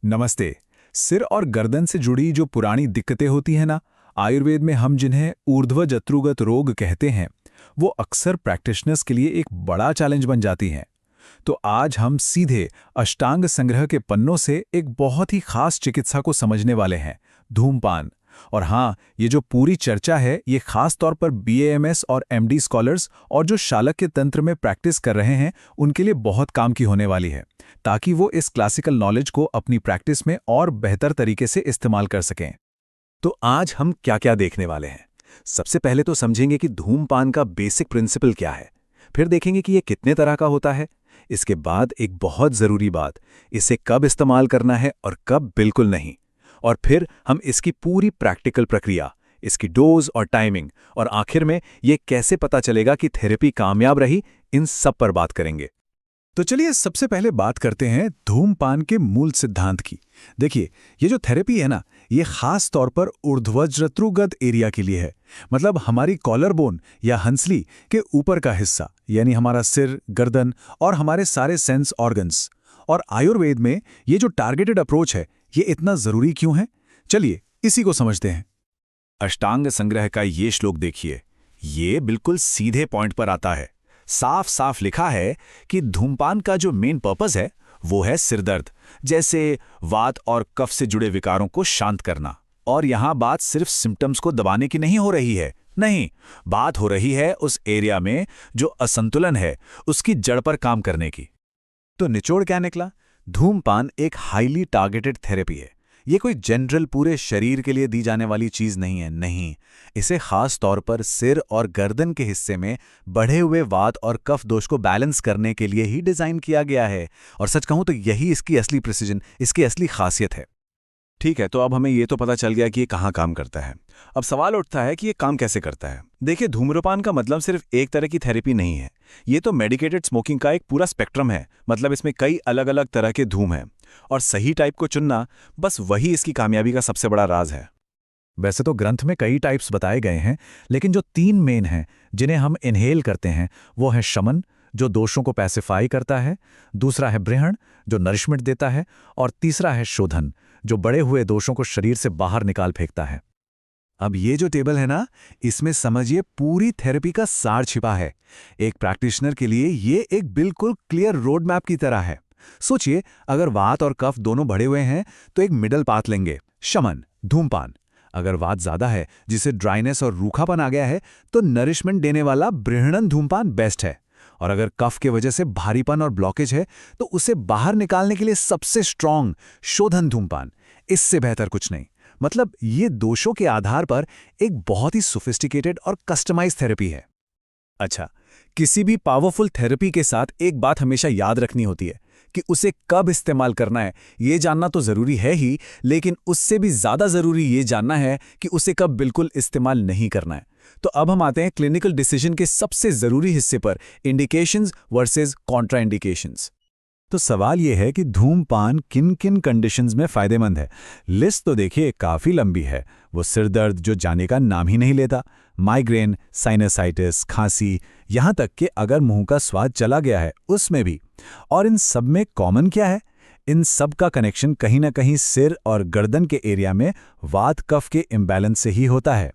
नमस्ते। सिर और गर्दन से जुड़ी जो पुरानी दिक्कतें होती हैं ना, आयुर्वेद में हम जिन्हें ऊर्ध्वजत्रुगत रोग कहते हैं, वो अक्सर प्रैक्टिशनर्स के लिए एक बड़ा चैलेंज बन जाती हैं। तो आज हम सीधे अष्टांग संग्रह के पन्नों से एक बहुत ही खास चिकित्सा को समझने वाले हैं, धूमपान। और हाँ, ये जो पूरी चर्चा है, ये खास तौर पर बीएएमएस और एमडी स्कॉलर्स और जो शालक्य तंत्र में प्रैक्टिस कर रहे हैं, उनके लिए बहुत काम की होने वाली है, ताकि वो इस क्लासिकल नॉलेज को अपनी प्रैक्टिस में और बेहतर तरीके से इस्तेमाल कर सकें। तो आज हम क्या क्या देखने वाले हैं। सबसे पहले तो समझेंगे कि धूमपान का बेसिक प्रिंसिपल क्या है। फिर देखेंगे कि ये कितने तरह का होता है। इसके बाद एक बहुत ज़रूरी बात, इसे कब इस्तेमाल करना है और कब बिल्कुल नहीं। और फिर हम इसकी पूरी प्रैक्टिकल प्रक्रिया, इसकी डोज और टाइमिंग, और आखिर में ये कैसे पता चलेगा कि थेरेपी कामयाब रही, इन सब पर बात करेंगे। तो चलिए सबसे पहले बात करते हैं धूमपान के मूल सिद्धांत की। देखिए, ये जो थेरेपी है ना, ये खास तौर पर ऊर्ध्वजत्रुगत एरिया के लिए है। मतलब हमारी कॉलर बोन या हंसली के ऊपर का हिस्सा, यानी हमारा सिर, गर्दन और हमारे सारे सेंस ऑर्गन्स। और आयुर्वेद में ये जो टारगेटेड अप्रोच है, ये इतना जरूरी क्यों है? चलिए इसी को समझते हैं। अष्टांग संग्रह का ये श्लोक देखिए, ये बिल्कुल सीधे पॉइंट पर आता है। साफ साफ लिखा है कि धूमपान का जो मेन पर्पस है वो है सिरदर्द, जैसे वात और कफ से जुड़े विकारों को शांत करना। और यहां बात सिर्फ सिम्टम्स को दबाने की नहीं हो रही है, नहीं, बात हो रही है उस एरिया में जो असंतुलन है, उसकी जड़ पर काम करने की। तो निचोड़ क्या निकला? धूमपान एक हाईली टारगेटेड थेरेपी है। ये कोई जनरल पूरे शरीर के लिए दी जाने वाली चीज नहीं है, नहीं। इसे खास तौर पर सिर और गर्दन के हिस्से में बढ़े हुए वात और कफ दोष को बैलेंस करने के लिए ही डिजाइन किया गया है। और सच कहूं तो यही इसकी असली प्रिसीजन, इसकी असली खासियत है। ठीक है, तो अब हमें ये तो पता चल गया कि ये कहाँ काम करता है। अब सवाल उठता है कि ये काम कैसे करता है। देखिए, धूम्रपान का मतलब सिर्फ एक तरह की थेरेपी नहीं है। ये तो मेडिकेटेड स्मोकिंग का एक पूरा स्पेक्ट्रम है। मतलब इसमें कई अलग अलग तरह के धूम हैं, और सही टाइप को चुनना, बस वही इसकी कामयाबी का सबसे बड़ा राज है। वैसे तो ग्रंथ में कई टाइप्स बताए गए हैं, लेकिन जो 3 मेन हैं जिन्हें हम इनहेल करते हैं, वो है शमन, जो दोषों को पैसिफाई करता है, दूसरा है ब्रहण, जो नरिशमेंट देता है, और तीसरा है शोधन, जो बड़े हुए दोषों को शरीर से बाहर निकाल फेंकता है। अब ये जो टेबल है ना, इसमें समझिए पूरी थेरेपी का सार छिपा है। एक प्रैक्टिशनर के लिए ये एक बिल्कुल क्लियर रोड मैप की तरह है। सोचिए, अगर वात और कफ दोनों बढ़े हुए हैं तो एक मिडल पाथ लेंगे, शमन, धूमपान। अगर वात ज्यादा है, जिसे ड्राइनेस और रूखापन आ गया है, तो नरिशमेंट देने वाला बृहणन धूमपान बेस्ट है। और अगर कफ के वजह से भारीपन और ब्लॉकेज है, तो उसे बाहर निकालने के लिए सबसे स्ट्रॉन्ग शोधन धूमपान। इससे बेहतर कुछ नहीं। मतलब ये दोषों के आधार पर एक बहुत ही सोफिस्टिकेटेड और कस्टमाइज्ड थेरेपी है। अच्छा, किसी भी पावरफुल थेरेपी के साथ एक बात हमेशा याद रखनी होती है कि उसे कब इस्तेमाल करना है। ये जानना तो जरूरी है ही, लेकिन उससे भी ज्यादा जरूरी ये जानना है कि उसे कब बिल्कुल इस्तेमाल नहीं करना है। तो अब हम आते हैं क्लिनिकल डिसीजन के सबसे जरूरी हिस्से पर, इंडिकेशंस वर्सेस कॉन्ट्राइंडिकेशंस। तो सवाल यह है कि धूमपान किन किन कंडीशंस में फायदेमंद है। लिस्ट तो देखिए काफी लंबी है। वो सिरदर्द जो जाने का नाम ही नहीं लेता, माइग्रेन, साइनसाइटिस, खांसी, यहां तक कि अगर मुंह का स्वाद चला गया है उसमें भी। और इन सब में कॉमन क्या है? इन सब का कनेक्शन कहीं ना कहीं सिर और गर्दन के एरिया में वात कफ के इम्बैलेंस से ही होता है।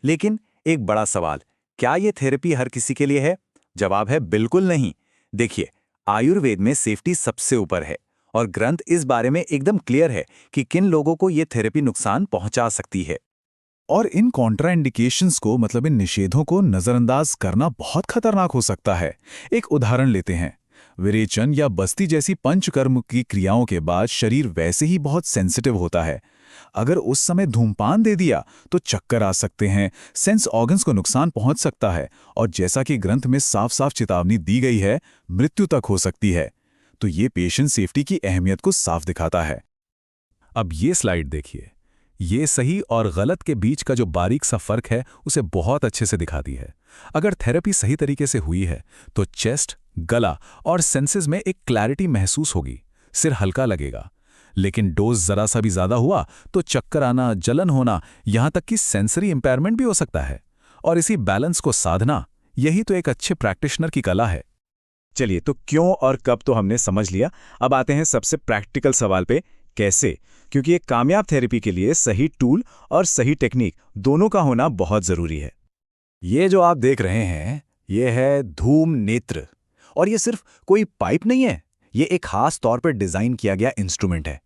लेकिन एक बड़ा सवाल, क्या ये थेरेपी हर किसी के लिए है? जवाब है बिल्कुल नहीं। देखिए, आयुर्वेद में सेफ्टी सबसे ऊपर है, और ग्रंथ इस बारे में एकदम क्लियर है कि किन लोगों को ये थेरेपी नुकसान पहुंचा सकती है। और इन कॉन्ट्राइंडिकेशंस को, मतलब इन निषेधों को नजरअंदाज करना बहुत खतरनाक हो सकता है। एक उदाहरण लेते हैं। विरेचन या बस्ती जैसी पंचकर्म की क्रियाओं के बाद शरीर वैसे ही बहुत सेंसिटिव होता है। अगर उस समय धूमपान दे दिया तो चक्कर आ सकते हैं, सेंस ऑर्गन्स को नुकसान पहुंच सकता है, और जैसा कि ग्रंथ में साफ साफ चेतावनी दी गई है, मृत्यु तक हो सकती है। तो ये पेशेंट सेफ्टी की अहमियत को साफ दिखाता है। अब ये स्लाइड देखिए, ये सही और गलत के बीच का जो बारीक सा फर्क है उसे बहुत अच्छे से दिखाती है। अगर थेरेपी सही तरीके से हुई है तो चेस्ट, गला और सेंसेस में एक क्लैरिटी महसूस होगी, सिर हल्का लगेगा। लेकिन डोज जरा सा भी ज्यादा हुआ तो चक्कर आना, जलन होना, यहां तक कि सेंसरी इंपेयरमेंट भी हो सकता है। और इसी बैलेंस को साधना, यही तो एक अच्छे प्रैक्टिशनर की कला है। चलिए, तो क्यों और कब तो हमने समझ लिया। अब आते हैं सबसे प्रैक्टिकल सवाल पे कैसे? क्योंकि एक कामयाब थेरेपी के लिए सही टूल और सही टेक्निक दोनों का होना बहुत ज़रूरी है। ये जो आप देख रहे हैं, ये है धूम नेत्र। और ये सिर्फ कोई पाइप नहीं है, ये एक खास तौर पर डिज़ाइन किया गया इंस्ट्रूमेंट है।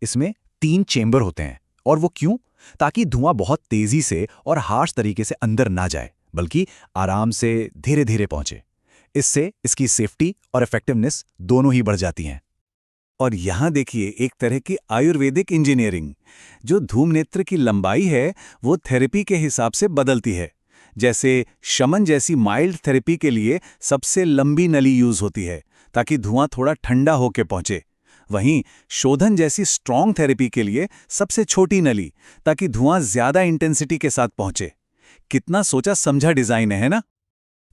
इसमें 3 चेंबर होते हैं। और वो क्यों? ताकि धुआं बहुत तेज़ी से और हार्श तरीके से अंदर ना जाए, बल्कि आराम से धीरे धीरे पहुंचे। इससे इसकी सेफ्टी और इफेक्टिवनेस दोनों ही बढ़ जाती हैं। और यहाँ देखिए एक तरह की आयुर्वेदिक इंजीनियरिंग। जो धूम नेत्र की लंबाई है वो थेरेपी के हिसाब से बदलती है। जैसे शमन जैसी माइल्ड थेरेपी के लिए सबसे लंबी नली यूज होती है ताकि धुआं थोड़ा ठंडा होकर पहुंचे। वहीं शोधन जैसी स्ट्रॉन्ग थेरेपी के लिए सबसे छोटी नली, ताकि धुआं ज्यादा इंटेंसिटी के साथ पहुंचे। कितना सोचा समझा डिजाइन है ना?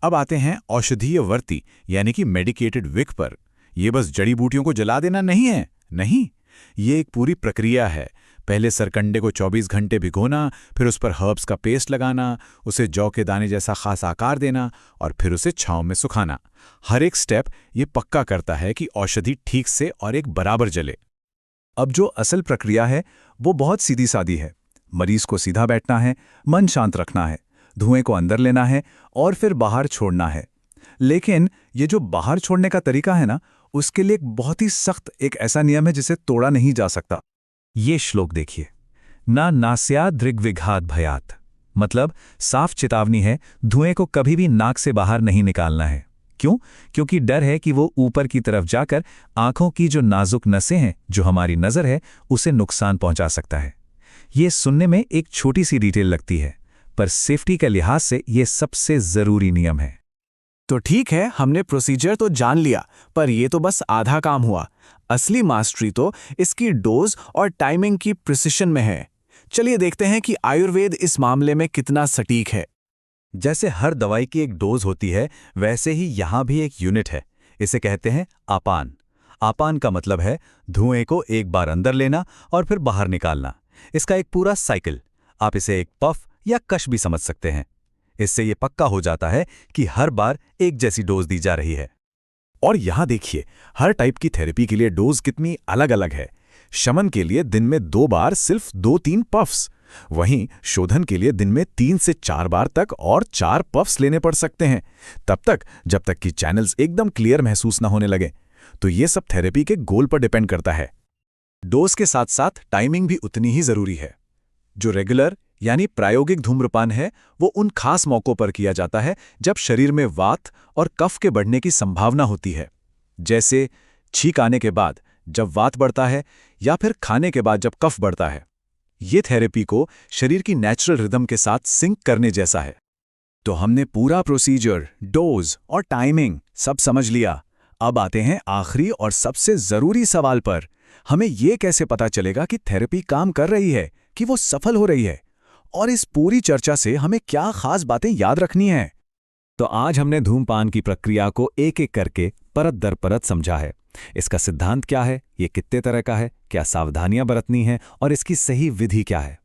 अब आते हैं औषधीय वर्ती यानी कि मेडिकेटेड विक पर। ये बस जड़ी बूटियों को जला देना नहीं है, नहीं, ये एक पूरी प्रक्रिया है। पहले सरकंडे को 24 घंटे भिगोना, फिर उस पर हर्ब्स का पेस्ट लगाना, उसे जौ के दाने जैसा खास आकार देना और फिर उसे छांव में सुखाना। हर एक स्टेप ये पक्का करता है कि औषधि ठीक से और एक बराबर जले। अब जो असल प्रक्रिया है वो बहुत सीधी सादी है। मरीज को सीधा बैठना है, मन शांत रखना है, धुएं को अंदर लेना है और फिर बाहर छोड़ना है। लेकिन ये जो बाहर छोड़ने का तरीका है ना, उसके लिए एक बहुत ही सख्त एक ऐसा नियम है जिसे तोड़ा नहीं जा सकता। ये श्लोक देखिए, ना नास्या दृग्विघात भयात, मतलब साफ चेतावनी है, धुएं को कभी भी नाक से बाहर नहीं निकालना है। क्यों? क्योंकि डर है कि वो ऊपर की तरफ जाकर आंखों की जो नाजुक नसें हैं, जो हमारी नज़र है, उसे नुकसान पहुंचा सकता है। ये सुनने में एक छोटी सी डिटेल लगती है, पर सेफ्टी के लिहाज से ये सबसे ज़रूरी नियम है। तो ठीक है, हमने प्रोसीजर तो जान लिया, पर ये तो बस आधा काम हुआ। असली मास्टरी तो इसकी डोज और टाइमिंग की प्रिसिशन में है। चलिए देखते हैं कि आयुर्वेद इस मामले में कितना सटीक है। जैसे हर दवाई की एक डोज होती है, वैसे ही यहाँ भी एक यूनिट है। इसे कहते हैं आपान। आपान का मतलब है धुएं को एक बार अंदर लेना और फिर बाहर निकालना। इसका एक पूरा साइकिल। आप इसे एक पफ या कश भी समझ सकते हैं। इससे ये पक्का हो जाता है कि हर बार एक जैसी डोज दी जा रही है। और यहाँ देखिए, हर टाइप की थेरेपी के लिए डोज कितनी अलग अलग है। शमन के लिए दिन में 2 बार सिर्फ 2-3 पफ्स, वहीं शोधन के लिए दिन में 3 से 4 बार तक और 4 पफ्स लेने पड़ सकते हैं, तब तक जब तक कि चैनल्स एकदम क्लियर महसूस न होने लगे। तो ये सब थेरेपी के गोल पर डिपेंड करता है। डोज के साथ साथ टाइमिंग भी उतनी ही जरूरी है। जो रेगुलर यानी प्रायोगिक धूम्रपान है, वो उन खास मौकों पर किया जाता है जब शरीर में वात और कफ के बढ़ने की संभावना होती है। जैसे छींक आने के बाद जब वात बढ़ता है या फिर खाने के बाद जब कफ बढ़ता है। ये थेरेपी को शरीर की नेचुरल रिदम के साथ सिंक करने जैसा है। तो हमने पूरा प्रोसीजर, डोज और टाइमिंग सब समझ लिया। अब आते हैं आखिरी और सबसे जरूरी सवाल पर। हमें ये कैसे पता चलेगा कि थेरेपी काम कर रही है, कि वो सफल हो रही है? और इस पूरी चर्चा से हमें क्या खास बातें याद रखनी हैं? तो आज हमने धूमपान की प्रक्रिया को एक एक करके परत दर परत समझा है। इसका सिद्धांत क्या है, ये कितने तरह का है, क्या सावधानियां बरतनी हैं और इसकी सही विधि क्या है।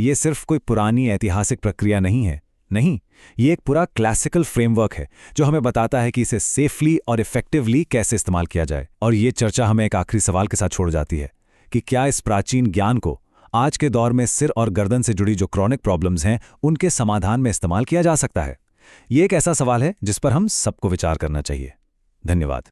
ये सिर्फ कोई पुरानी ऐतिहासिक प्रक्रिया नहीं है, नहीं, ये एक पूरा क्लासिकल फ्रेमवर्क है जो हमें बताता है कि इसे सेफली और इफेक्टिवली कैसे इस्तेमाल किया जाए। और ये चर्चा हमें एक आखिरी सवाल के साथ छोड़ जाती है कि क्या इस प्राचीन ज्ञान को आज के दौर में सिर और गर्दन से जुड़ी जो क्रॉनिक प्रॉब्लम्स हैं, उनके समाधान में इस्तेमाल किया जा सकता है। ये एक ऐसा सवाल है जिस पर हम सबको विचार करना चाहिए। धन्यवाद।